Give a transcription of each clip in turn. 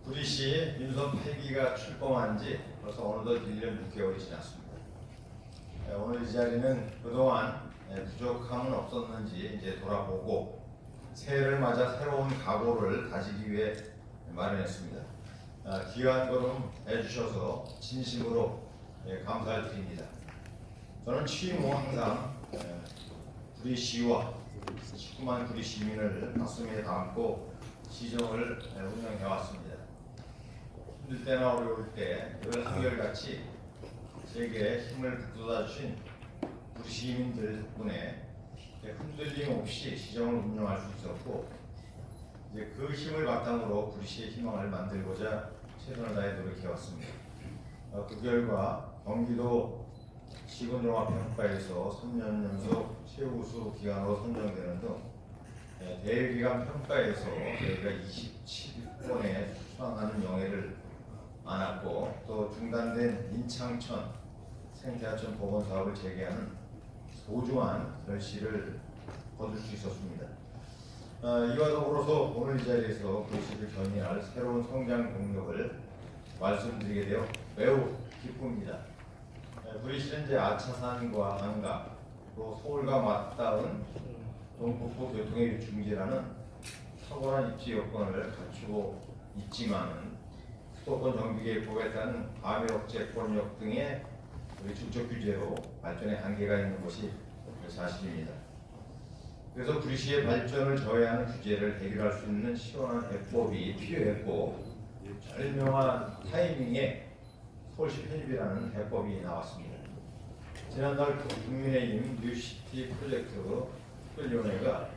구리시 민선 8기가 출범한 지 벌써 어느덧 1년 6개월이 지났습니다. 오늘 이 자리는 그동안 부족함은 없었는지 이제 돌아보고 새해를 맞아 새로운 각오를 다지기 위해 마련했습니다. 귀한 걸음 해주셔서 진심으로 감사를 드립니다. 저는 취임 후 항상 구리시와 19만 구리 시민을 가슴에 담고 시정을 운영해왔습니다. 힘들 때나 어려울 때 늘 한결같이 제게 힘을 북돋아 주신 우리 시민들 덕분에 흔들림 없이 시정을 운영할 수 있었고, 이제 그 힘을 바탕으로 구리시의 희망을 만들고자 최선을 다해 노력해왔습니다. 그 결과 경기도 시군종합평가에서 3년 연속 최우수 기관으로 선정되는 등 대외기관 평가에서 저희가 27번에 수상하는 영예를 안았고, 또 중단된 인창천 생태하천 복원 사업을 재개하는 소중한 결실을 거둘 수 있었습니다. 이와 더불어서 오늘 이 자리에서 구리시를 견인할 새로운 성장 동력을 말씀드리게 되어 매우 기쁩니다. 구리시는 이제 아차산과 안각, 또 서울과 맞닿은 동북부 교통의 중지라는 탁월한 입지 여건을 갖추고 있지만, 수도권 정비계획법에 따른 과밀억제권역 등의 질적 규제로 발전에 한계가 있는 것이 사실입니다. 그래서 구리시의 발전을 저해하는 규제를 해결할 수 있는 시원한 해법이 필요했고, 절명한 타이밍에 서울시 편입이라는 해법이 나왔습니다. 지난달 국민의힘 뉴시티 프로젝트 특별위원회가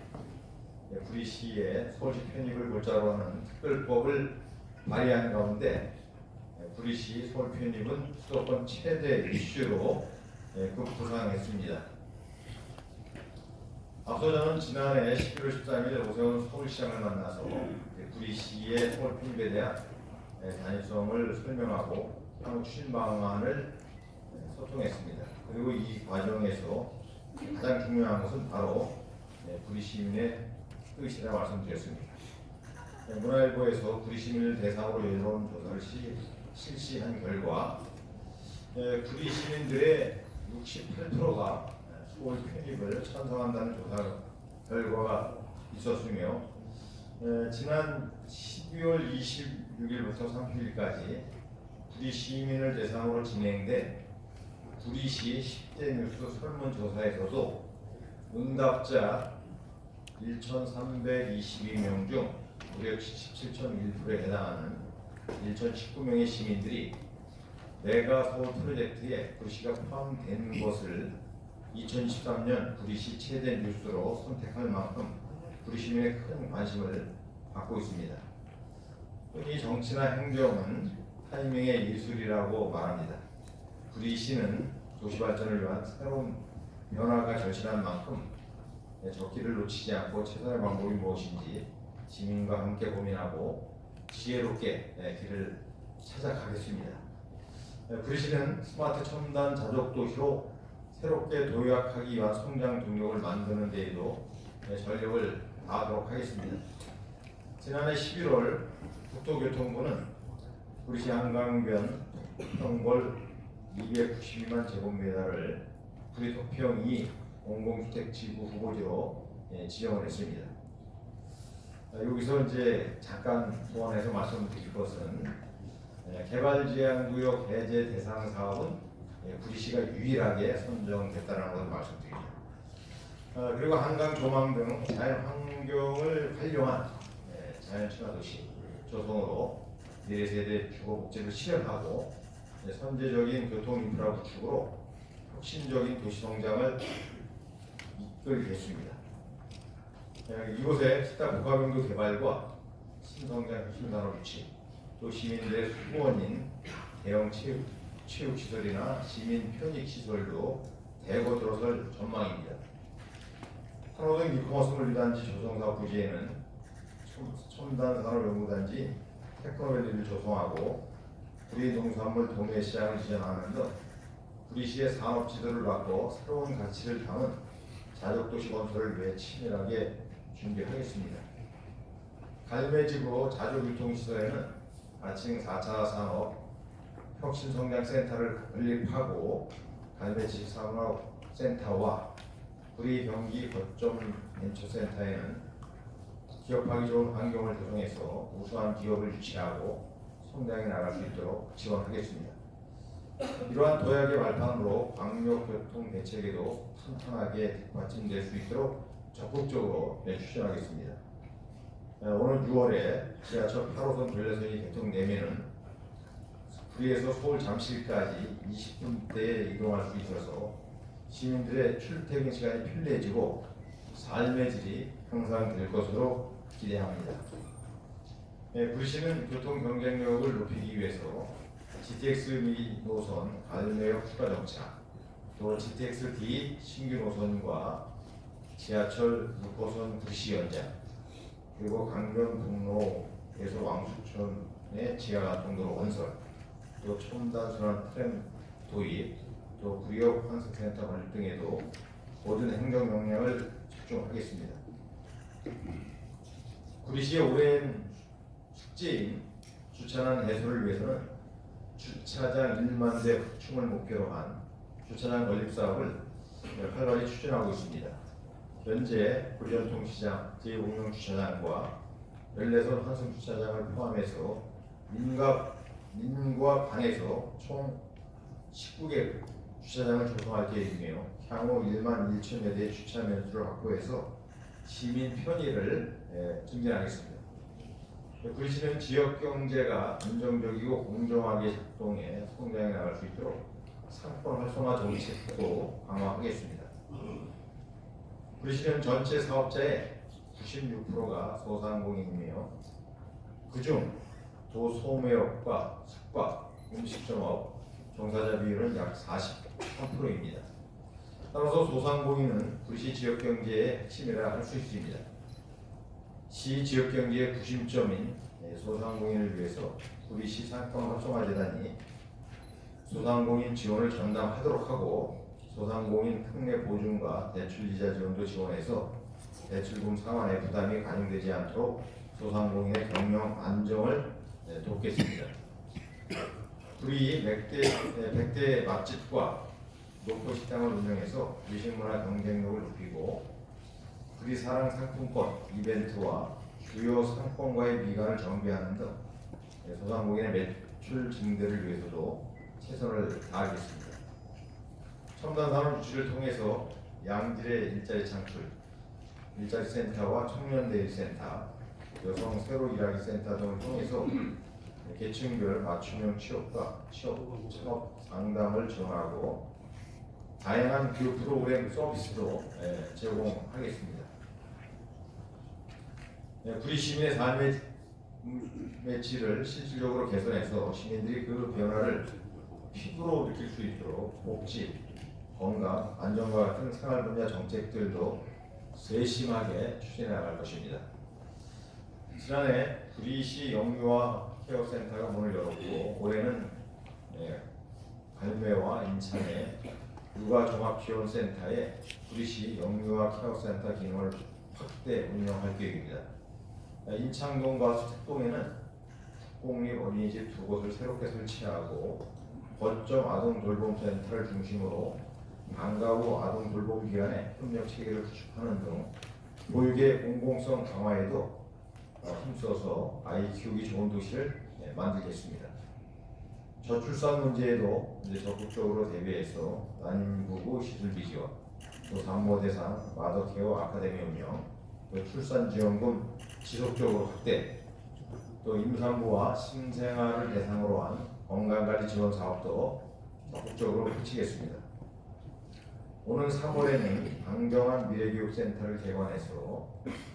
구리시의 서울시 편입을 골자로 하는 특별법을 발의한 가운데 구리시 서울 편입은 수도권 최대 이슈로 급부상했습니다. 앞서 저는 지난해 11월 13일 오세훈 서울시장을 만나서 구리시의 서울 편입에 대한 단위성을 설명하고 향후 추진 방안을 소통했습니다. 그리고 이 과정에서 가장 중요한 것은 바로 구리시민의 뜻이라 말씀드렸습니다. 문화일보에서 구리시민을 대상으로 여론 조사를 실시한 결과 구리시민들의 68%가 서울 편입을 찬성한다는 조사 결과가 있었으며, 지난 12월 26일부터 30일까지 구리시민을 대상으로 진행된 구리시 10대 뉴스 설문조사에서도 응답자 1,322명 중 무려 77.1%에 해당하는 1,019명의 시민들이 내가 서울 프로젝트에 구리시가 포함된 것을 2013년 구리시 최대 뉴스로 선택할 만큼 구리시민의 큰 관심을 받고 있습니다. 흔히 정치나 행정은 타이밍의 예술이라고 말합니다. 구리시는 도시 발전을 위한 새로운 변화가 절실한 만큼 적기를 놓치지 않고 최선의 방법이 무엇인지 시민과 함께 고민하고 지혜롭게 길을 찾아가겠습니다. 구리시는 스마트 첨단 자족 도시로 새롭게 도약하기 위한 성장 동력을 만드는 데에도 전력을 다하도록 하겠습니다. 지난해 11월 국토교통부는 구리시 한강변 평벌 292만 제곱미터를 구리토평 2 공공주택지구 후보지로 지정을 했습니다. 여기서 이제 잠깐 소원해서 말씀드릴 것은 개발제한구역 해제 대상 사업은 구리시가 유일하게 선정됐다는 것을 말씀드립니다. 그리고 한강 조망 등 자연 환경을 활용한 자연 친화 도시 조성으로 미래 세대 주거 복지를 실현하고 선제적인 교통 인프라 구축으로 혁신적인 도시 성장을 이끌겠습니다. 이곳에 스타 국가병도 개발과 신성장 혁신단호 유치, 또 시민들의 수원인 대형 체육시설이나 시민 편익시설도 대거 들어설 전망입니다. 한호동 이커머스 물류단지 조성사업 부지에는 첨단산업연구단지 테크노밸리를 조성하고 구리 농산물 도매시장을 지정하는 등 구리시의 산업지도를 바꿔 새로운 가치를 담은 자족도시 건설을 위해 치밀하게 준비하겠습니다. 갈매지구 자조교통시설에는 아침 4차 산업 혁신성장센터를 건립하고 갈매치 산업센터와 구리 경기 거점 벤처센터에는 기업하기 좋은 환경을 조성해서 우수한 기업을 유치하고 성장해 나갈 수 있도록 지원하겠습니다. 이러한 도약의 발판으로 광역교통 대책에도 탄탄하게 뒷받침될 수 있도록 적극적으로 추진하겠습니다. 오늘 6월에 지하철 8호선 전래선이 개통되면은 구리에서 서울 잠실까지 20분대에 이동할 수 있어서 시민들의 출퇴근 시간이 편리해지고 삶의 질이 향상될 것으로 기대합니다. 구리시는 교통 경쟁력을 높이기 위해서 GTX 미 노선 갈매역 추가 정차, 또 GTX-D 신규 노선과 지하철 6호선 구리시 연장, 그리고 강변북로에서 왕수천의 지하간통도로 건설, 또 첨단 순환 트램 도입, 또 구역 환승센터 건립 등에도 모든 행정 역량을 집중하겠습니다. 구리시의 오랜 숙제인 주차난 해소를 위해서는 주차장 1만 대 확충을 목표로 한 주차장 건립 사업을 활발히 추진하고 있습니다. 현재 구리전통시장 제5용 주차장과 연례선 환승 주차장을 포함해서 민과 방에서 총 19개 주차장을 조성할 계획이며 향후 1만 1천여 대의 주차 면수를 확보해서 시민 편의를 증진하겠습니다. 구리시는 지역 경제가 안정적이고 공정하게 작동해 성장해 나갈 수 있도록 상권 활성화 정책도 강화하겠습니다. 구리시는 전체 사업자의 96%가 소상공인이며 그중 도소매업과 숙박, 음식점업 종사자 비율은 약 43%입니다. 따라서 소상공인은 구리시 지역경제의 핵심이라 할 수 있습니다. 시 지역경제의 구심점인 소상공인을 위해서 구리시 상권활성화재단이 소상공인 지원을 전담하도록 하고 소상공인 특례 보증과 대출이자 지원도 지원해서 대출금 상환에 부담이 가중되지 않도록 소상공인의 경영 안정을 돕겠습니다. 구리 100대 맛집과 노포식당을 운영해서 미식문화 경쟁력을 높이고 구리 사랑 상품권 이벤트와 주요 상권과의 미관을 정비하는 등 소상공인의 매출 증대를 위해서도 최선을 다하겠습니다. 첨단 산업 유치를 통해서 양질의 일자리 창출, 일자리 센터와 청년 대일 센터, 여성 새로 일하기 센터 등을 통해서 계층별 맞춤형 취업과 창업 상담을 지원하고 다양한 교육 프로그램 서비스도 제공하겠습니다. 구리 시민의 삶의 질을 실질적으로 개선해서 시민들이 그 변화를 피부로 느낄 수 있도록 복지, 건강, 안전과 같은 생활 분야 정책들도 세심하게 추진해 나갈 것입니다. 지난해 구리시 영유아 케어센터가 문을 열었고 올해는 갈매와 인천의 육아종합지원센터에 구리시 영유아 케어센터 기능을 확대 운영할 계획입니다. 인창동과 수택동에는 국공립 어린이집 2곳을 새롭게 설치하고 거점 아동돌봄센터를 중심으로 방과 후 아동돌봄기관의 협력 체계를 구축하는 등 보육의 공공성 강화에도 힘써서 아이 키우기 좋은 도시를 만들겠습니다. 저출산 문제에도 적극적으로 대비해서 난임부부 시술비 지원, 또 산모 대상 마더케어 아카데미 운영, 또 출산지원금 지속적으로 확대, 또 임산부와 신생아를 대상으로 한 건강관리 지원 사업도 적극적으로 펼치겠습니다. 오는 3월에는 강경한 미래교육센터를 개관해서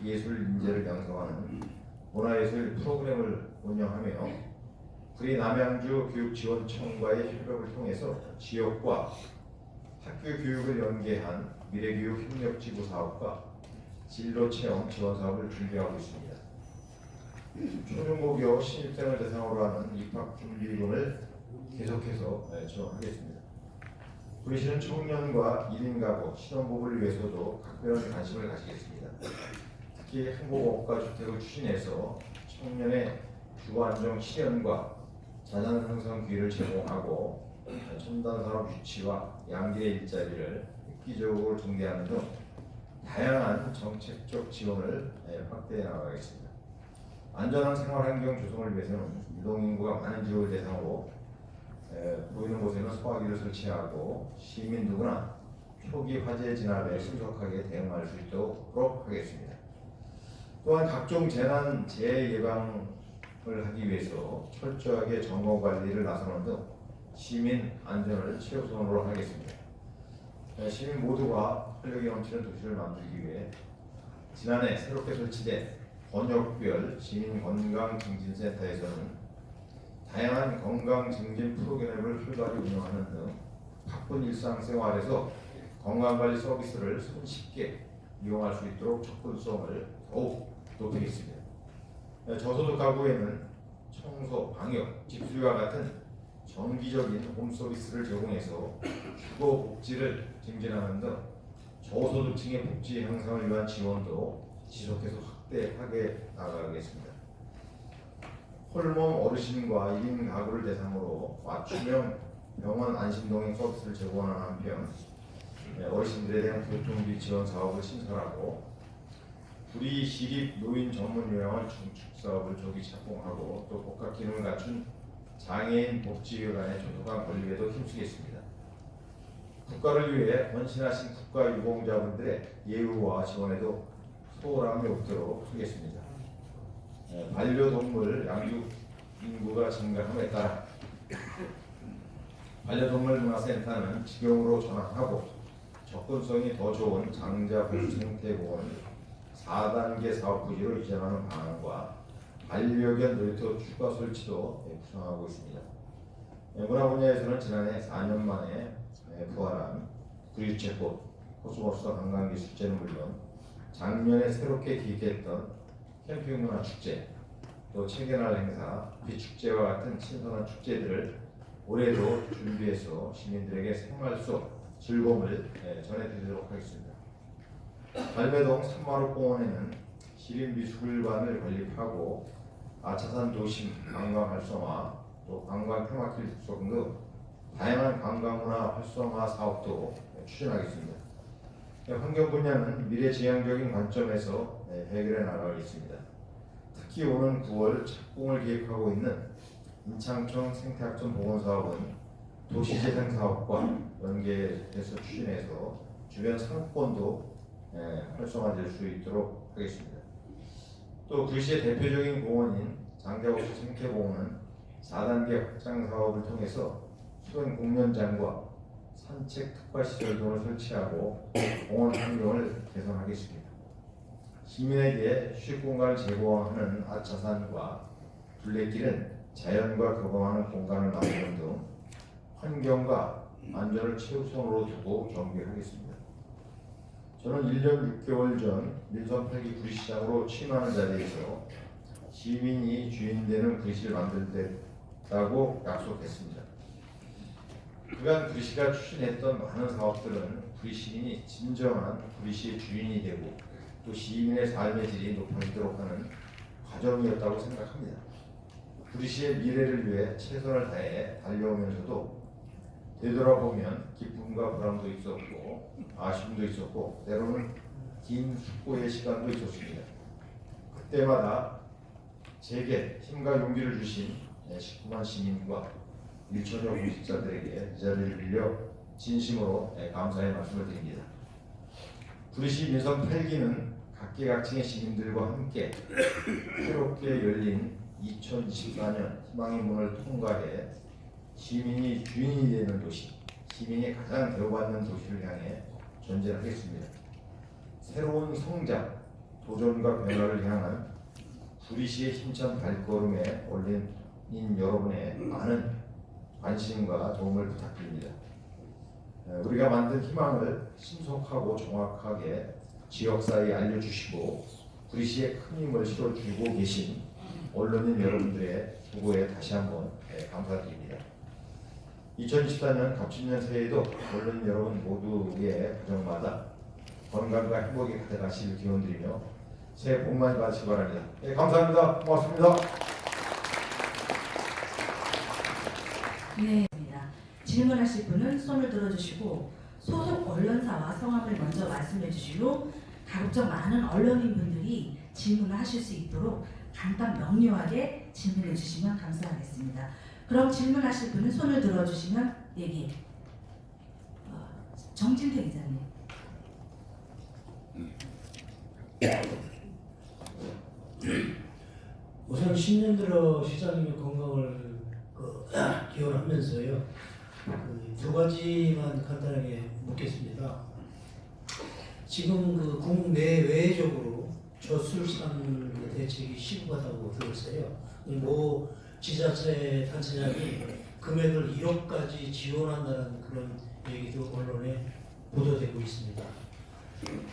예술 인재를 양성하는 문화예술 프로그램을 운영하며 구리 남양주 교육지원청과의 협력을 통해서 지역과 학교 교육을 연계한 미래교육 협력지구 사업과 진로체험 지원 사업을 준비하고 있습니다. 초중고교 신입생을 대상으로 하는 입학준비금을 계속해서 지원하겠습니다. 구리시는 청년과 1인 가구, 신혼부부를 위해서도 각별한 관심을 가지겠습니다. 특히 행복업과 주택을 추진해서 청년의 주거안정 실현과 자산 형성 기회를 제공하고 첨단 산업 유치와 양질의 일자리를 획기적으로 증대하는 등 다양한 정책적 지원을 확대해 나가겠습니다. 안전한 생활환경 조성을 위해서는 유동인구가 많은 지역을 대상으로 보이는 곳에는 소화기를 설치하고 시민 누구나 초기 화재 진압에 신속하게 대응할 수 있도록 하겠습니다. 또한 각종 재난 재해 예방을 하기 위해서 철저하게 점검 관리를 나서는 등 시민 안전을 최우선으로 하겠습니다. 시민 모두가 활력이 넘치는 도시를 만들기 위해 지난해 새롭게 설치된 번역별 시민건강증진센터에서는 다양한 건강증진 프로그램을 활발히 운영하는 등 바쁜 일상생활에서 건강관리 서비스를 손쉽게 이용할 수 있도록 접근성을 더욱 높이겠습니다. 저소득 가구에는 청소, 방역, 집수리와 같은 정기적인 홈 서비스를 제공해서 주거 복지를 증진하는 등 저소득층의 복지 향상을 위한 지원도 지속해서 확대하게 나가겠습니다. 홀몸 어르신과 1인 가구를 대상으로 맞춤형 병원 안심동행 서비스를 제공하는 한편 어르신들에 대한 교통비 지원 사업을 신설하고 구리 시립 노인 전문 요양원 중축 사업을 조기 착공하고 또 복합 기능을 갖춘 장애인 복지회관의 촉촉한 건립에도 힘쓰겠습니다. 국가를 위해 헌신하신 국가유공자분들의 예우와 지원에도 소홀함이 없도록 하겠습니다. 반려동물 양육 인구가 증가함에 따라 반려동물 문화센터는 직영으로 전환하고 접근성이 더 좋은 장자 보수 생태공원을 4단계 사업 부지로 이전하는 방안과 반려견 놀이터 추가 설치도 구상하고 있습니다. 문화 분야에서는 지난해 4년 만에 부활한 구리유채꽃, 코스모스 관광기술제는 물론 작년에 새롭게 기획했던 캠핑 문화 축제, 또 책의 날 행사, 비축제와 같은 신선한 축제들을 올해도 준비해서 시민들에게 생활 속 즐거움을 전해드리도록 하겠습니다. 갈매동 산마루공원에는 시립미술관을 건립하고 아차산 도심 관광 활성화, 또 관광 테마길 육성 등 다양한 관광문화 활성화 사업도 추진하겠습니다. 환경 분야는 미래지향적인 관점에서 해결해 나가겠습니다. 특히 오는 9월 착공을 계획하고 있는 인창청 생태학전 복원 사업은 도시재생 사업과 연계해서 추진해서 주변 상권도 활성화될 수 있도록 하겠습니다. 또 구리시의 대표적인 공원인 장자호수 생태공원은 4단계 확장 사업을 통해서 수변 공연장과 산책 특화시설 등을 설치하고 공원 환경을 개선하겠습니다. 시민에게 휴식 공간을 제공하는 아차산과 둘레길은 자연과 교감하는 공간을 만드는 등 환경과 안전을 최우선으로 두고 정비하겠습니다. 저는 1년 6개월 전 민선 8기 구리시장으로 취임하는 자리에서 시민이 주인되는 구리시를 만들겠다고 약속했습니다. 그간 구리시가 추진했던 많은 사업들은 구리 시민이 진정한 구리시의 주인이 되고 또 시민의 삶의 질이 높아지도록 하는 과정이었다고 생각합니다. 구리시의 미래를 위해 최선을 다해 달려오면서도 되돌아보면 기쁨과 보람도 있었고 아쉬움도 있었고 때로는 긴 숙고의 시간도 있었습니다. 그때마다 제게 힘과 용기를 주신 19만 시민과 1천여 공직자들에게 이 자리를 빌려 진심으로 감사의 말씀을 드립니다. 구리시 민선 8기는 각계각층의 시민들과 함께 새롭게 열린 2024년 희망의 문을 통과해 시민이 주인이 되는 도시, 시민이 가장 대우받는 도시를 향해 전진하겠습니다. 새로운 성장, 도전과 변화를 향한 구리시의 힘찬 발걸음에 올린 여러분의 많은 관심과 도움을 부탁드립니다. 우리가 만든 희망을 신속하고 정확하게 지역사회에 알려주시고 구리시에 큰 힘을 실어주고 계신 언론인 여러분들의 수고에 다시 한번 감사드립니다. 2024년 갑진년 새해에도 언론인 여러분 모두의 가정마다 건강과 행복이 가득하시길 기원드리며 새해 복 많이 받으시기 바랍니다. 감사합니다. 고맙습니다. 네, 입니다. 질문하실 분은 손을 들어주시고 소속 언론사와 성함을 먼저 말씀해 주신 후 가급적 많은 언론인분들이 질문을 하실 수 있도록 간단 명료하게 질문해 주시면 감사하겠습니다. 그럼 질문하실 분은 손을 들어주시면 얘기. 정진태 기자님. 우선 10년 들어 시장님의 건강을 기원하면서요. 두 가지만 간단하게 묻겠습니다. 지금 국내외적으로 저출산 대책이 시급하다고 들었어요. 뭐 지자체 단체장이 금액을 1억까지 지원한다는 그런 얘기도 언론에 보도되고 있습니다.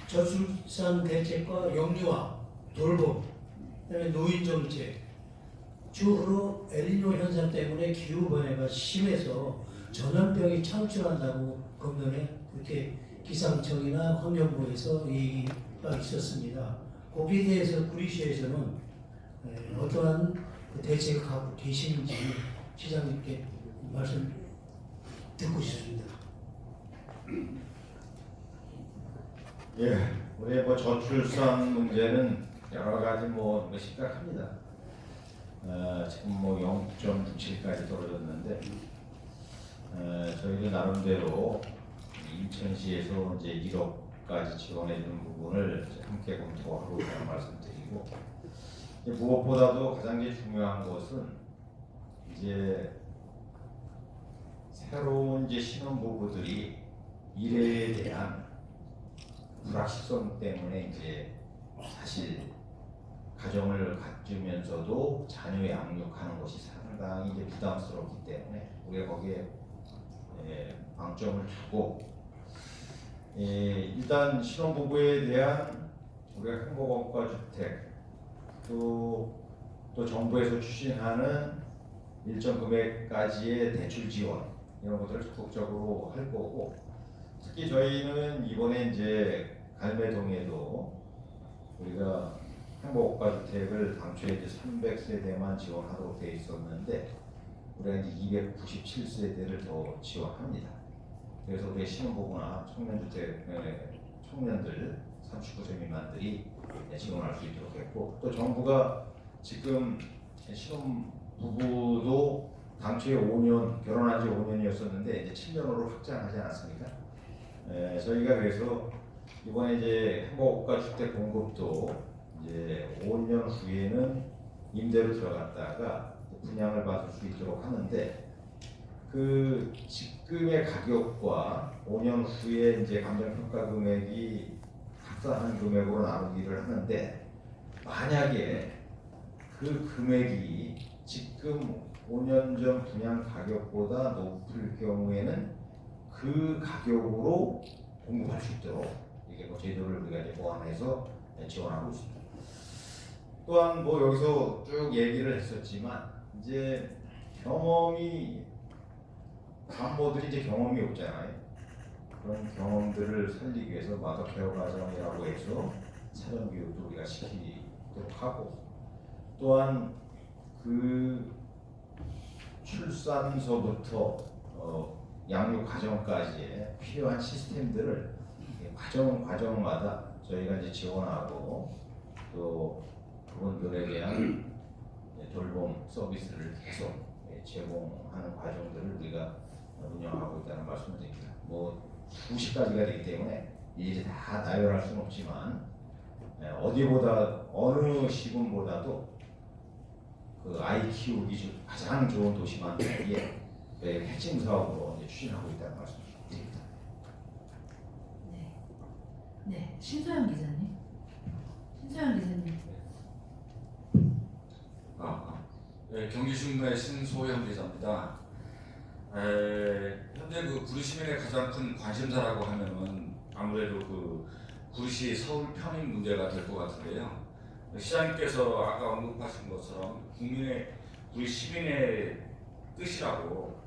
저출산 대책과 영유아, 돌봄, 그다음에 노인 정책, 주로 엘니뇨 현상 때문에 기후 변화가 심해서 전염병이 창출한다고 금년에 그렇게 기상청이나 환경부에서 얘기가 있었습니다. 거기에 대해서 구리시에서는 어떠한 대책을 갖고 계시는지 시장님께 말씀 듣고 싶습니다. 예, 우리 저출산 문제는 여러 가지 심각합니다. 지금 0.97까지 떨어졌는데 저희도 나름대로 인천시에서 이제 1억까지 지원해주는 부분을 함께 검토하고 있다는 말씀드리고, 무엇보다도 가장 중요한 것은 이제 새로운 신혼부부들이 미래에 대한 불확실성 때문에 이제 사실 가정을 갖추면서도 자녀 양육하는 것이 상당히 이제 부담스럽기 때문에 우리가 거기에 방점을 두고 일단 신혼부부에 대한 우리가 행복원가 주택 또 정부에서 추진하는 일정 금액까지의 대출 지원 이런 것들을 적극적으로 할 거고, 특히 저희는 이번에 이제 갈매동에도 우리가 행복원가 주택을 당초에 이제 300세대만 지원하도록 되어 있었는데 우리가 이제 297세대를 더 지원합니다. 그래서 우리 신혼부부나 청년들 39세 미만들이 지원할 수 있도록 했고, 또 정부가 지금 신혼부부도 당초에 5년, 결혼한 지 5년이었었는데 이제 7년으로 확장하지 않았습니까? 저희가 그래서 이번에 이제 행복가 주택 공급도 이제 5년 후에는 임대로 들어갔다가 분양을 받을 수 있도록 하는데, 그 지금의 가격과 5년 후에 이제 감정평가 금액이 합산한 금액으로 나누기를 하는데, 만약에 그 금액이 지금 5년 전 분양 가격보다 높을 경우에는 그 가격으로 공급할 수 있도록 이게 제도를 우리가 이제 보완해서 지원하고 있습니다. 또한 여기서 쭉 얘기를 했었지만 이제 산모들이 이제 경험이 없잖아요. 그런 경험들을 살리기 위해서 마더 케어 과정이라고 해서 사전 교육도 우리가 시키도록 하고, 또한 그 출산서부터 양육 과정까지의 필요한 시스템들을 과정마다 저희가 이제 지원하고, 또 그분들에 대한 돌봄 서비스를 계속 제공하는 과정들을 우리가 운영하고 있다는 말씀을 드립니다. 수십 가지가 되기 때문에 이제 다 나열할 수는 없지만 어느 시군보다도 그 아이 키우기 가장 좋은 도시만 되기에 핵심 사업으로 이제 추진하고 있다는 말씀을 드립니다. 네, 신소영 기자님. 네, 경기신문의 신소영 기자입니다. 현재 구리 시민의 가장 큰 관심사라고 하면은 아무래도 구리시 서울 편입 문제가 될 것 같은데요. 시장님께서 아까 언급하신 것처럼 구리 시민의 뜻이라고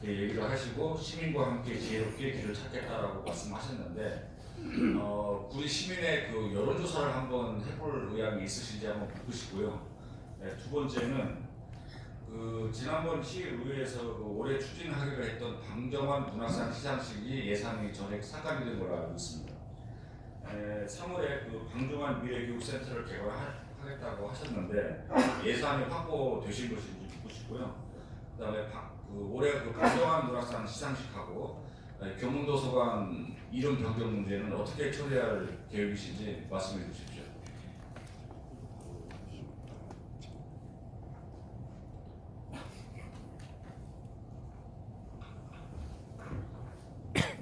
얘기를 하시고 시민과 함께 지혜롭게 길을 찾겠다라고 말씀하셨는데, 구리 시민의 여론조사를 한번 해볼 의향이 있으신지 한번 묻고 싶고요. 두 번째는 지난번 시의회에서 올해 추진하기로 했던 방정환 문학산 시상식이 예산이 전액 삭감이 된 걸로 알고 있습니다. 3월에 그 방정환 미래교육센터를 개관하겠다고 하셨는데 예산이 확보되신 것인지 묻고 싶고요. 그다음에 올해 그 방정환 문학산 시상식하고 교문도서관 이름 변경 문제는 어떻게 처리할 계획이신지 말씀해 주십시오.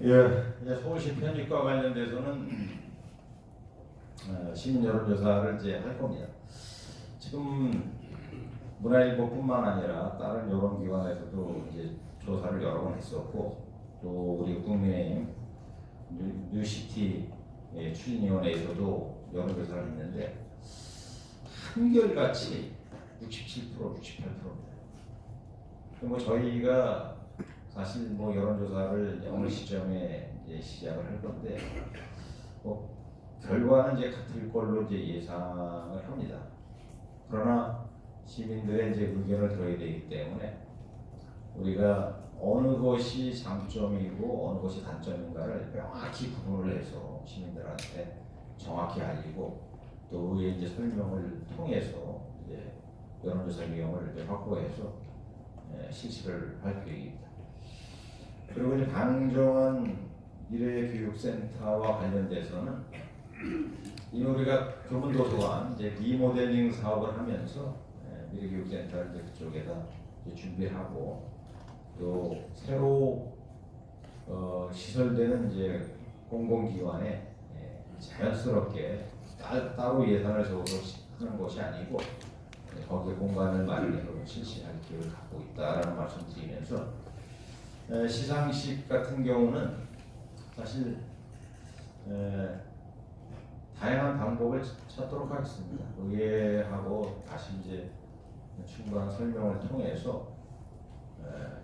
예, 이제 서울시 편입과 관련돼서는 시민 여론조사를 이제 할 겁니다. 지금 문화일보뿐만 아니라 다른 여론기관에서도 이제 조사를 여러 번 했었고, 또 우리 국민의힘 뉴시티 추진위원회에서도 여론조사를 했는데 한결같이 67%, 68%입니다. 뭐 저희가 사실 뭐 여론조사를 어느 시점에 이제 시작을 할 건데 뭐 결과는 이제 같을 걸로 이제 예상을 합니다. 그러나 시민들의 이제 의견을 들어야 되기 때문에 우리가 어느 것이 장점이고 어느 것이 단점인가를 명확히 구분을 해서 시민들한테 정확히 알리고 또 의회 이제 설명을 통해서 이제 여론조사 비용을 이제 확보해서 실시를 할 계획입니다. 그리고 이제 방정환 미래교육센터와 관련돼서는 이 우리가 교문도서관 이제 리모델링 사업을 하면서 미래교육센터를 이제 그쪽에다 이제 준비하고 또 새로 시설되는 이제 공공기관에 자연스럽게 따로 예산을 적어서 하는 것이 아니고 거기에 공간을 마련해서 실시할 계획을 갖고 있다라는 말씀드리면서 시상식 같은 경우는 사실 다양한 방법을 찾도록 하겠습니다. 의회하고 다시 이제 충분한 설명을 통해서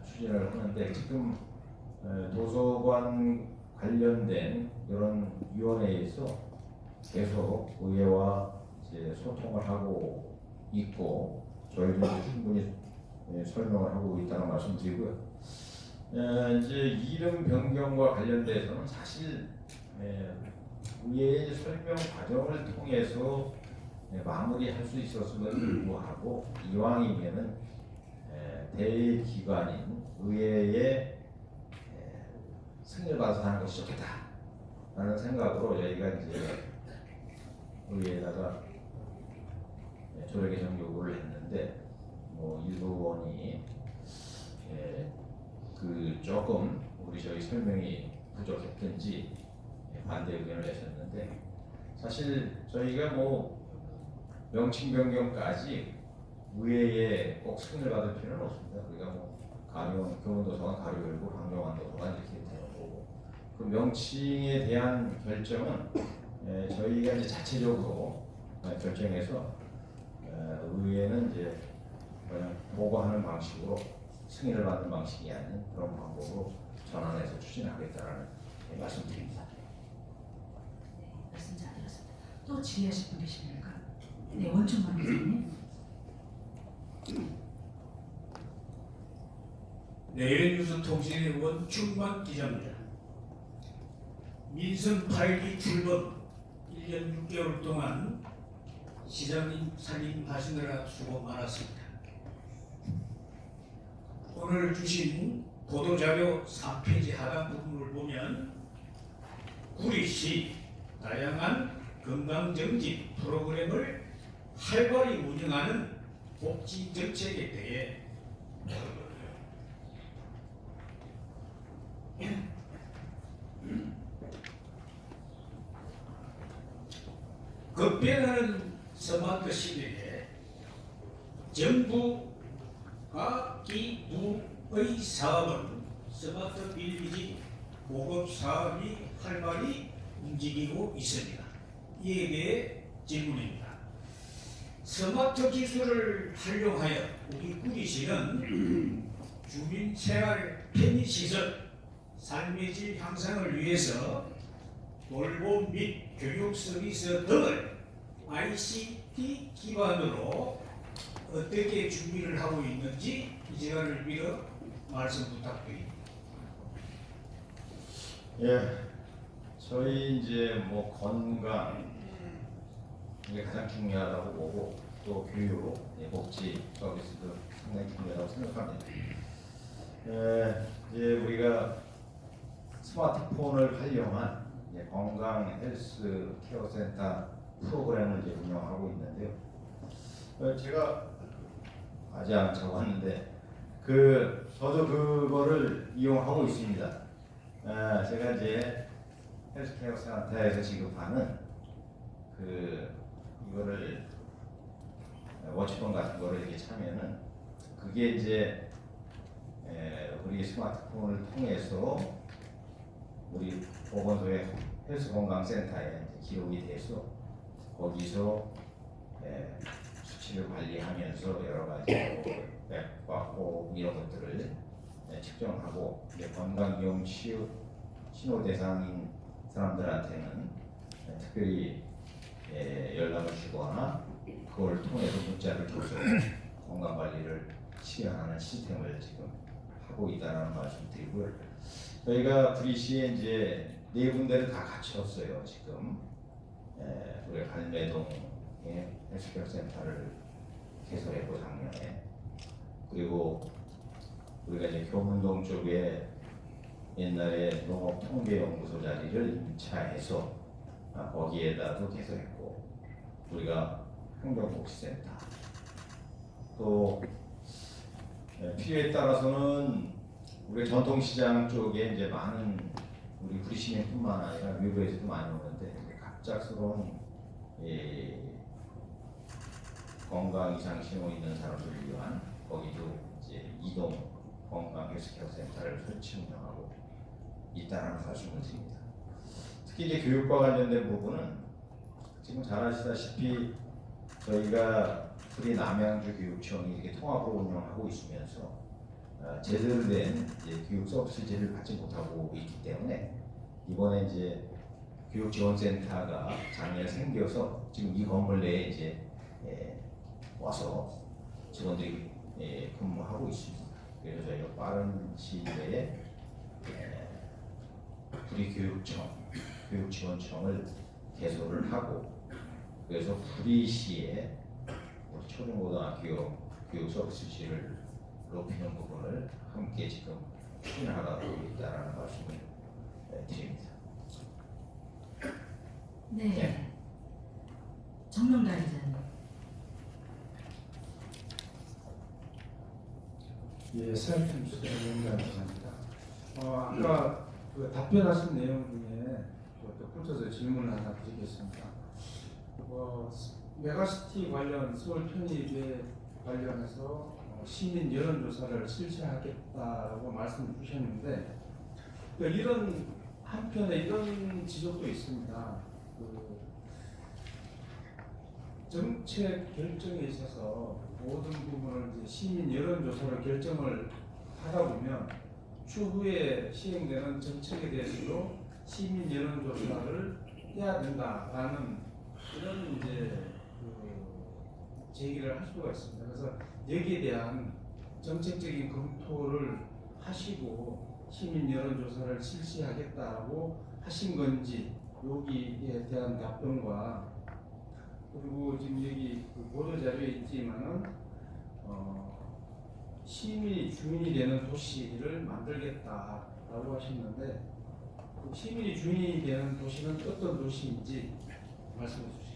추진을 하는데 지금 도서관 관련된 이런 위원회에서 계속 의회와 이제 소통을 하고 있고 저희도 이제 충분히 설명을 하고 있다는 말씀드리고요. 이제 이름 변경과 관련돼서는 사실 의회의 설명 과정을 통해서 마무리할 수 있었음에도 불구하고 이왕이면은 대기관인 의회의 승인을 받아서 하는 것이 좋겠다라는 생각으로 저희가 이제 의회에다가 조례 개정 요구를 했는데 뭐 일부 의원이 그 조금 저희 설명이 부족했든지 반대 의견을 내셨는데 사실 저희가 뭐 명칭 변경까지 의회에 꼭 승인을 받을 필요는 없습니다. 우리가 뭐 교문도서관 가려열고 방정환 도서관 이렇게 되는 거고 그 명칭에 대한 결정은 저희가 이제 자체적으로 결정해서 의회는 이제 그냥 보고하는 방식으로 승인을 받는 방식이 아닌 그런 방법으로 전환해서 추진하겠다라는 말씀드립니다. 네, 말씀 잘 들었습니다. 또 질의하실 분 계십니까? 네, 원충만 기자님. 내일뉴스통신의 원충만 기자입니다. 민선 8기 출범 1년 6개월 동안 시장님 살림하시느라 수고 많았습니다. 오늘 주신 보도자료 3페이지 하단 부분을 보면 구리시 다양한 건강정진 프로그램을 활발히 운영하는 복지 정책에 대해 급변하는 스마트 시대에 정부가 기부의 사업은 스마트 빌리지 보급 사업이 활발히 움직이고 있습니다. 이에 대해 질문입니다. 스마트 기술을 활용하여 우리 구리시는 주민 생활 편의시설, 삶의 질 향상을 위해서 돌봄 및 교육 서비스 등을 ICT 기반으로 어떻게 준비를 하고 있는지 이 시간을 빌어 말씀 부탁드립니다. 예, 저희 이제 뭐 건강 이게 가장 중요하다고 보고 또 교육, 복지 서비스도 상당히 중요하다고 생각합니다. 이제 우리가 스마트폰을 활용한 건강 헬스 케어 센터 프로그램을 이제 운영하고 있는데요. 제가 아직 안 적었는데 저도 그거를 이용하고 있습니다. 제가 이제 헬스케어 센터에서 지급하는 이거를 워치폰 같은 거를 이렇게 차면은 그게 이제 우리 스마트폰을 통해서 우리 보건소의 헬스건강센터에 기록이 돼서 거기서 수치를 관리하면서 여러 가지 맥과 호흡 이런 것들을 측정하고 건강기용 신호 대상인 사람들한테는 특별히 연락을 주거나 그걸 통해서 문자를 줘서 건강 관리를 실현하는 시스템을 지금 하고 있다는 말씀드리고요. 저희가 구리시에 이제 4군데를 다 갖췄어요. 지금 우리가 갈매동에 헬스케어 센터를 개설했고 작년에, 그리고 우리가 이제 교문동 쪽에 옛날에 농업통계연구소 자리를 임차해서 거기에다도 개설했고, 우리가 행정복지센터 또 필요에 따라서는 우리 전통시장 쪽에 이제 많은 우리 구리시민뿐만 아니라 외부에서도 많이 오는데 갑작스러운 건강 이상 신호 있는 사람들을 위한 거기도 이제 이동 건강 헬스케어 센터를 설치 운영하고 있다는 말씀을 드립니다. 특히 이제 교육과 관련된 부분은 지금 잘 아시다시피 저희가 구리 남양주 교육청이 이렇게 통합으로 운영하고 있으면서 제대로 된 교육 서비스를 받지 못하고 있기 때문에 이번에 이제 교육지원센터가 작년에 생겨서 지금 이 건물 내에 이제 와서 직원들이 근무하고 있습니다. 그래서 저희가 빠른 시일 내에 구리 교육지원청을 개설을 하고, 그래서 구리시에 우리 초중고등학교 교육 서비스실을 높이는 부분을 함께 지금 추진하고 있다는 말씀을 드립니다. 네. 정명달 기자님. 예, 생각팀 정명달 기자입니다. 아까 답변하신 내용 중에 또 붙여서 질문을 하나 드리겠습니다. 메가시티 관련 서울 편입에 관련해서 시민 여론조사를 실시하겠다고 말씀을 주셨는데, 이런 한편에 이런 지적도 있습니다. 정책 결정에 있어서 모든 부분을 이제 시민 여론조사로 결정을 하다 보면 추후에 시행되는 정책에 대해서도 시민 여론조사를 해야 된다라는 이런 이제 제기를 할 수가 있습니다. 그래서 여기에 대한 정책적인 검토를 하시고 시민 여론조사를 실시하겠다고 하신 건지, 여기에 대한 답변과, 그리고 지금 여기 보도 자료에 있지만은 시민이 주인이 되는 도시를 만들겠다라고 하셨는데, 시민이 주인이 되는 도시는 어떤 도시인지 말씀해 주시죠.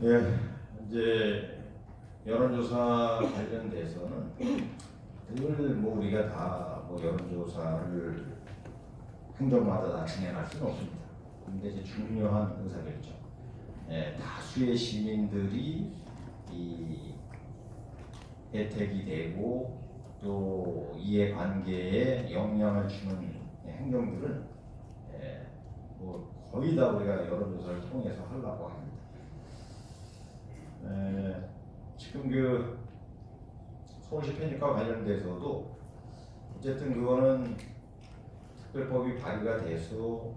예, 이제 여론조사 관련돼서는 늘 뭐 우리가 다 뭐 여론조사를 행정마다 다 진행할 수는 없습니다. 근데 이제 중요한 의사결정, 다수의 시민들이 이 혜택이 되고 또 이해관계에 영향을 주는 행정들은 뭐 거의 다 우리가 여론조사를 통해서 하려고 합니다. 지금 서울시 편입과 관련돼서도 어쨌든 그거는 특별법이 발의가 돼서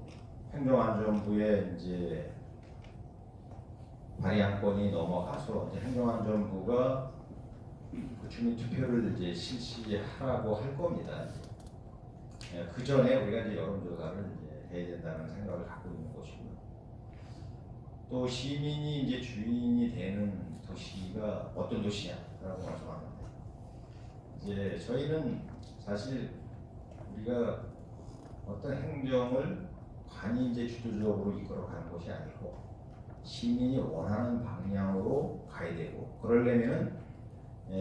행정안전부에 이제 발의안건이 넘어가서 이제 행정안전부가 그 주민 투표를 이제 실시하라고 할 겁니다. 그 전에 우리가 이제 여론조사를 이제 해야 된다는 생각을 갖고 있는 것이고요. 또 시민이 이제 주인이 되는 도시가 어떤 도시냐라고 말씀하는데, 이제 저희는 사실 우리가 어떤 행정을 관이 이제 주도적으로 이끌어가는 것이 아니고 시민이 원하는 방향으로 가야 되고, 그러려면은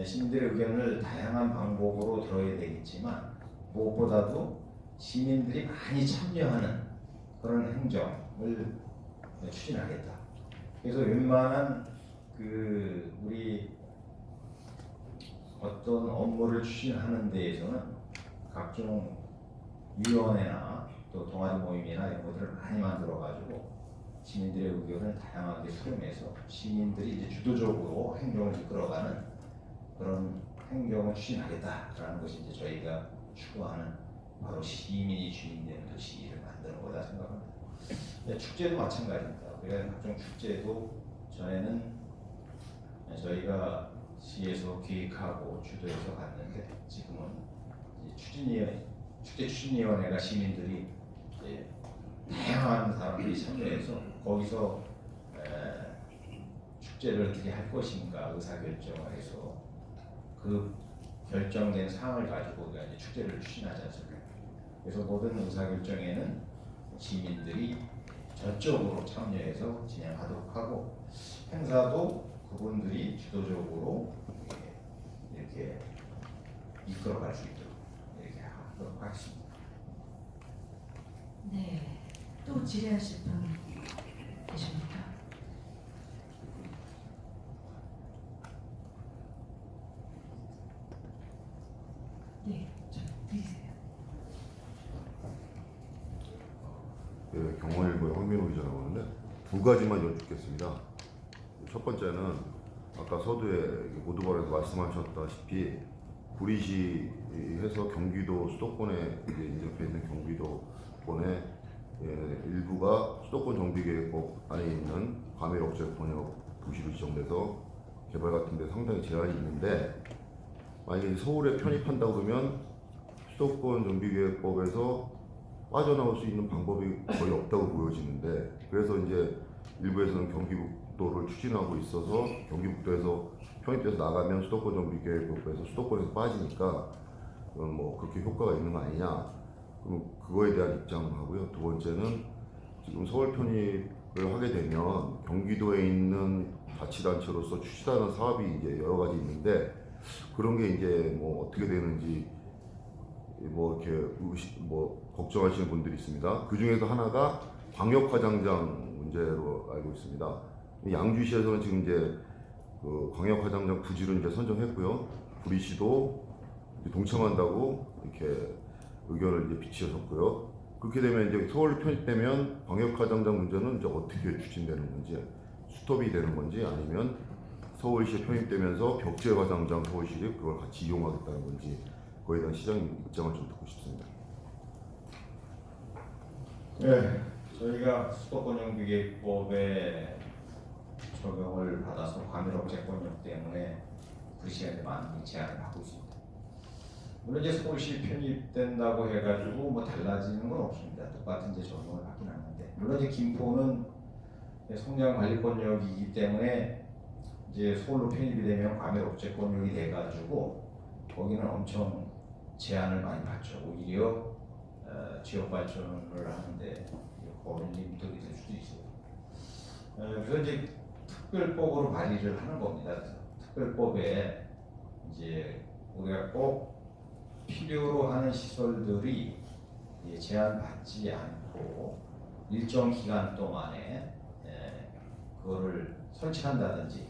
시민들의 의견을 다양한 방법으로 들어야 되겠지만 무엇보다도 시민들이 많이 참여하는 그런 행정을 추진하겠다. 그래서 웬만한 그 우리 어떤 업무를 추진하는 데에서는 각종 위원회나 또 동아리 모임이나 이런 것들을 많이 만들어 가지고 시민들의 의견을 다양하게 수렴해서 시민들이 이제 주도적으로 행정을 이끌어가는 그런 행정을 추진하겠다라는 것이 이제 저희가 추구하는 바로 시민이 주인되는 도시를 만드는 거다 생각합니다. 축제도 마찬가지입니다. 우리가 각종 축제도 전에는 저희가 시에서 기획하고 주도해서 갔는데, 지금은 이제 축제 추진위원회가 시민들이 이제 다양한 사람들이 참여해서 거기서 축제를 어떻게 할 것인가 의사결정을 해서 그 결정된 사항을 가지고 우리가 이제 축제를 추진하지 않습니까? 그래서 모든 의사결정에는 시민들이 전적으로 참여해서 진행하도록 하고, 행사도 그분들이 주도적으로 이렇게 이끌어갈 수 있도록 이렇게 하도록 하겠습니다. 네, 또 질의하실 분 계십니까? 네, 좀 드리세요. 네, 경원일보의 황민호 기자라고 하는데 두 가지만 여쭙겠습니다. 첫 번째는 아까 서두에 모두발에서 말씀하셨다시피 구리시에서 경기도 수도권에 이제 인접해 있는 경기도권의 일부가 수도권 정비계획법 안에 있는 과밀 억제 번역 도시로 지정돼서 개발 같은 데 상당히 제한이 있는데, 만약에 서울에 편입한다 그러면 수도권 정비계획법에서 빠져나올 수 있는 방법이 거의 없다고 보여지는데, 그래서 이제 일부에서는 경기북도를 추진하고 있어서 경기북도에서 편입돼서 나가면 수도권 정비계획법에서 수도권에서 빠지니까 그건 뭐 그렇게 효과가 있는 거 아니냐, 그럼 그거에 대한 입장을 하고요. 두 번째는 지금 서울 편입을 하게 되면 경기도에 있는 자치단체로서 추진하는 사업이 이제 여러 가지 있는데, 그런 게 이제 뭐 어떻게 되는지 뭐 이렇게 걱정하시는 분들이 있습니다. 그 중에서 하나가 광역화장장 문제로 알고 있습니다. 양주시에서는 지금 이제 그 광역화장장 부지를 이제 선정했고요. 구리시도 동참한다고 이렇게 의견을 이제 비치셨고요. 그렇게 되면 이제 서울 편입되면 광역화장장 문제는 이제 어떻게 추진되는 건지, 스톱이 되는 건지, 아니면 서울시에 편입되면서 벽제화장장 서울시를 그걸 같이 이용하겠다는 건지, 그거에 대한 시장 입장을 좀 듣고 싶습니다. 네, 저희가 수도권 정비계획법에 적용을 받아서 과밀억제권역 때문에 그 시간에 많은 제한을 하고 있습니다. 물론 이제 서울시 편입된다고 해가지고 뭐 달라지는 건 없습니다. 똑같은 이제 적용을 받긴 하는데, 물론 이제 김포는 성장관리권역이기 때문에 이제 서울로 편입이 되면 과밀억제권역이 돼가지고 거기는 엄청 제한을 많이 받죠. 오히려 지역 발전을 하는데 걸림돌이 될 수도 있어요. 그래서 이제 특별법으로 발의를 하는 겁니다. 그래서 특별법에 이제 우리가 꼭 필요로 하는 시설들이 제한받지 않고 일정 기간 동안에 그거를 설치한다든지,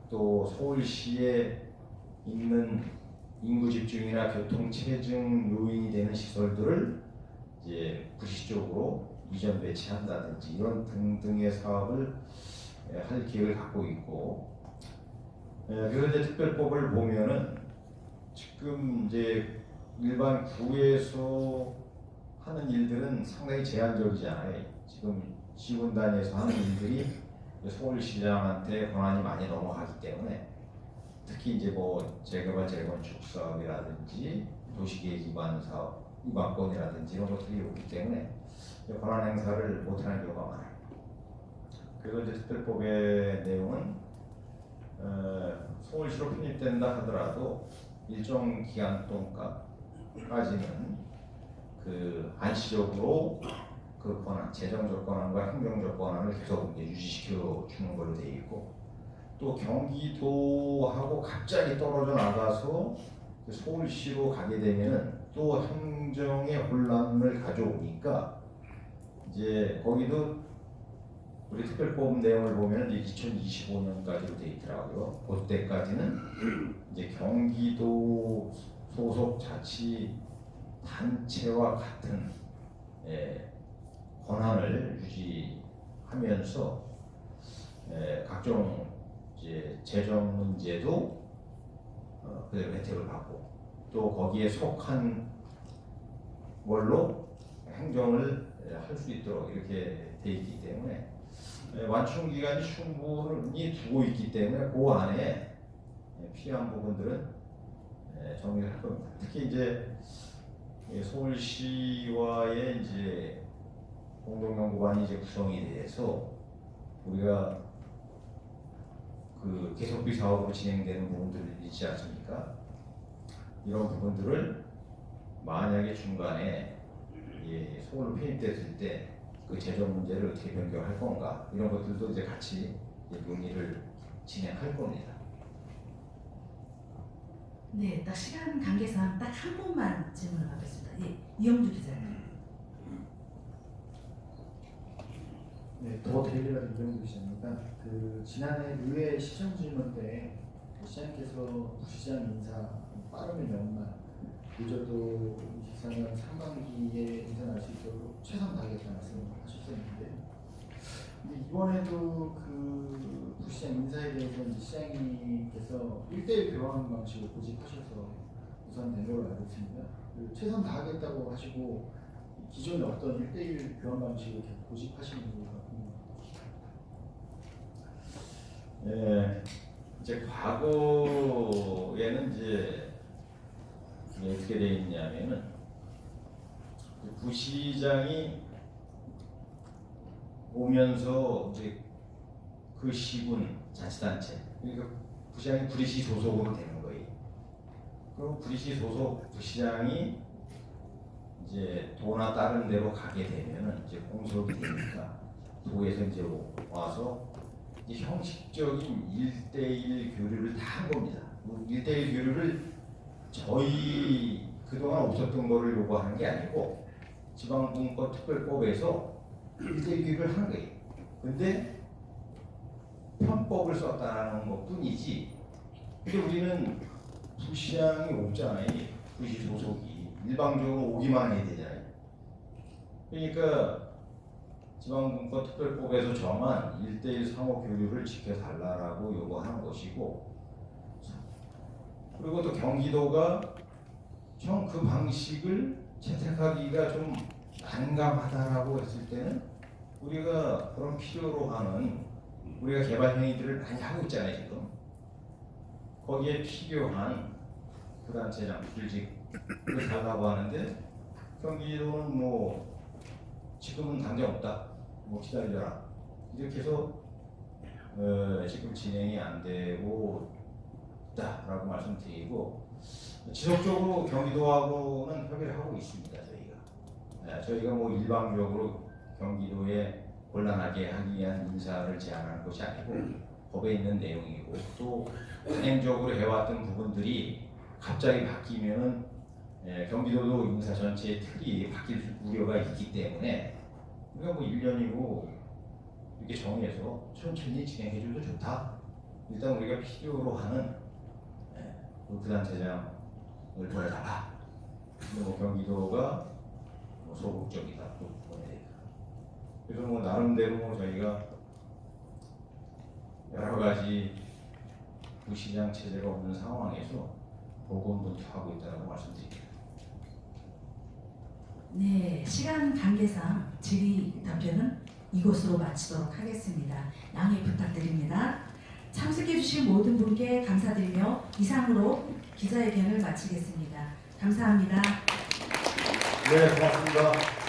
또 서울시에 있는 인구 집중이나 교통 체증 요인이 되는 시설들을 이제 구시적으로 이전 배치한다든지 이런 등등의 사업을 할 계획을 갖고 있고, 그래서 이제 특별법을 보면은 지금 이제 일반 구에서 하는 일들은 상당히 제한적이잖아요. 지금 시군단에서 하는 일들이 서울시장한테 권한이 많이 넘어가기 때문에 특히 이제 뭐 재개발 재건축 사업이라든지 도시계획 기반 사업 이관권이라든지 이런 것들이 오기 때문에 권한 행사를 못하는 경우가 많아요. 그래서 이제 특별법의 내용은 서울시로 편입된다 하더라도 일정 기간 동안까지는 그 안시적으로 그 권한, 재정적 권한과 행정적 권한을 계속 이제 유지시켜 주는 걸로 되어 있고, 또 경기도하고 갑자기 떨어져 나가서 그 서울시로 가게 되면은 또 행정의 혼란을 가져오니까 이제 거기도 우리 특별법 내용을 보면 2025년까지로 되어 있더라고요. 그때까지는 이제 경기도 소속 자치 단체와 같은 권한을 유지하면서 각종 이제 재정 문제도 그대로 혜택을 받고 또 거기에 속한 걸로 행정을 할 수 있도록 이렇게 돼 있기 때문에 완충 기간이 충분히 두고 있기 때문에 그 안에 필요한 부분들은 정리를 할 겁니다. 특히 이제 서울시와의 이제 공동연구관이 이제 구성이 돼서 우리가 그 계속비 사업으로 진행되는 부분들이 있지 않습니까? 이런 부분들을 만약에 중간에 서울로 편입됐을 때 그 재정 문제를 어떻게 변경할 건가 이런 것들도 이제 같이 논의를 진행할 겁니다. 네, 딱 시간 관계상 딱 한 번만 질문을 하겠습니다. 예, 이영주 기자님. 네, 더 데일리가 이병규 기자입니다. 그 지난해 의회 시정 질문 때 시장님께서 부시장 인사 빠르면 연말, 늦어도 24년 상반기에 인사할 수 있도록 최선 다하겠다는 말씀을 하셨었는데, 근데 이번에도 그 부시장 인사에 대해서 이제 시장님께서 1대1 교환 방식을 고집하셔서 우선 된 걸로 알고 있습니다. 그 최선 다하겠다고 하시고 기존에 어떤 1대1 교환 방식을 계속 고집하시는 이유가 예, 이제 과거에는 이제 어떻게 되어 있냐면은 부시장이 오면서 이제 그 시군 자치단체, 그러니까 부시장이 구리시 소속으로 되는 거예요. 그럼 구리시 소속 부시장이 이제 도나 다른 데로 가게 되면은 이제 공석이 되니까 도에서 이제 와서 이제 형식적인 1대1 교류를 다 한 겁니다. 1대1 교류를 저희 그동안 없었던 거를 요구하는 게 아니고 지방분권 특별법에서 1대1 교류를 하는 거예요. 근데 편법을 썼다는 것 뿐이지. 근데 우리는 부시장이 없잖아요. 부시 소속이 일방적으로 오기만 해야 되잖아요. 그러니까 지방분권 특별법에서 정한 1대1 상호 교류를 지켜달라고 요구하는 것이고, 그리고 또 경기도가 형 그 방식을 채택하기가 좀 난감하다라고 했을 때는 우리가 그런 필요로 하는 우리가 개발 행위들을 많이 하고 있잖아요 지금. 거기에 필요한 그 단체장 불직을 달라고 하는데 경기도는 뭐 지금은 당장 없다, 뭐 기다려라 이렇게 해서 지금 진행이 안 되고 있다라고 말씀드리고, 지속적으로 경기도하고는 협의를 하고 있습니다. 저희가 뭐 일방적으로 경기도에 곤란하게 하기 위한 인사를 제안하는 것이 아니고 법에 있는 내용이고, 또 단행적으로 해왔던 부분들이 갑자기 바뀌면은 경기도도 인사 전체의 틀이 바뀔 우려가 있기 때문에 우리가 뭐 1년이고 이렇게 정해서 천천히 진행해줘도 좋다. 일단 우리가 필요로 하는 그 단체장을 보내달라. 근데 뭐 경기도가 뭐 소극적이다. 또 보내니까. 그래서 뭐 나름대로 뭐 저희가 여러 가지 부시장 체제가 없는 상황에서 고군분투하고 있다고 말씀드립니다. 네, 시간 관계상 질의 답변은 이것으로 마치도록 하겠습니다. 양해 부탁드립니다. 참석해주신 모든 분께 감사드리며 이상으로 기자회견을 마치겠습니다. 감사합니다. 네, 고맙습니다.